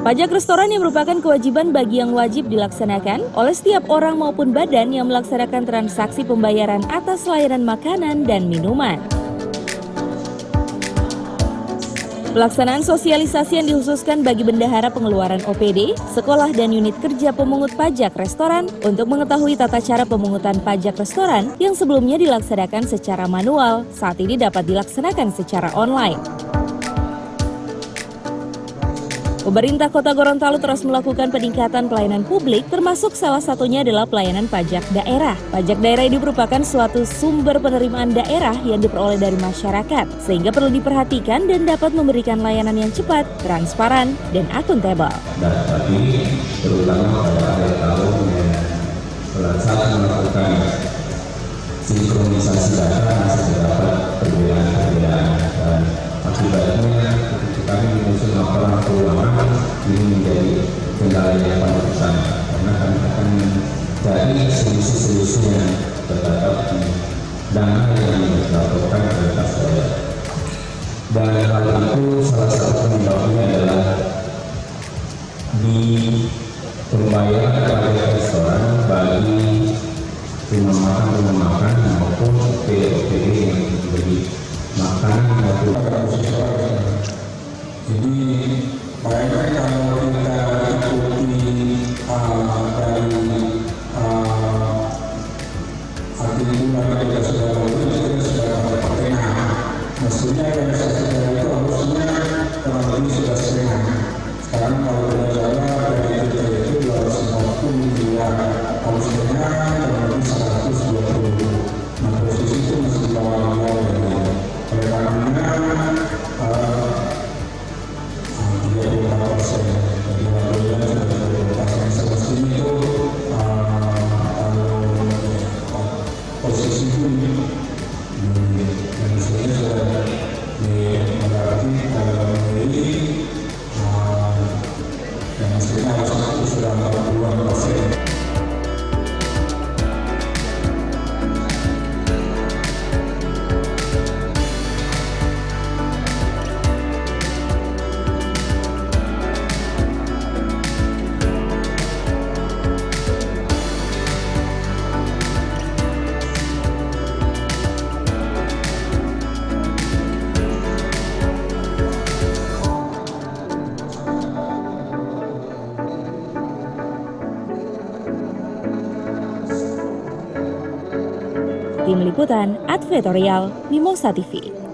Pajak restoran yang merupakan kewajiban bagi yang wajib dilaksanakan oleh setiap orang maupun badan yang melaksanakan transaksi pembayaran atas layanan makanan dan minuman. Pelaksanaan sosialisasi yang dikhususkan bagi bendahara pengeluaran OPD, sekolah dan unit kerja pemungut pajak restoran untuk mengetahui tata cara pemungutan pajak restoran yang sebelumnya dilaksanakan secara manual, saat ini dapat dilaksanakan secara online. Pemerintah Kota Gorontalo terus melakukan peningkatan pelayanan publik, termasuk salah satunya adalah pelayanan pajak daerah. Pajak daerah ini merupakan suatu sumber penerimaan daerah yang diperoleh dari masyarakat, sehingga perlu diperhatikan dan dapat memberikan layanan yang cepat, transparan, dan akuntabel. Dan saat ini, terutama pada akhir tahun yang saat melakukan sinkronisasi data masih terdapat perbedaan-perbedaan dan akibatnya kami menyusun laporan keuangan ini menjadi kendala yang paling besar karena kami akan mencari solusi-solusi yang terdapat di dana yang dilaporkan ke atas daerah. Dan hal itu salah satu penyebabnya adalah di pembayaran pajak restoran bagi rumah makan maupun OPD yang diberi makanan maupun. Jadi mereka kalau kita ikuti dari aturan kita sudah lakukan, kita sudah pakai mestinya yang sesudah itu harusnya kurang lebih sudah setengah. Sekarang kalau kita jalan dari itu 252 harusnya kurang lebih 120. Nah posisi itu masih di bawah-bawah dari oleh karena posisi itu yang sudah dimengerti dalam ini yang mestinya harus sudah 40%. Tim Liputan Advertorial Mimosa TV.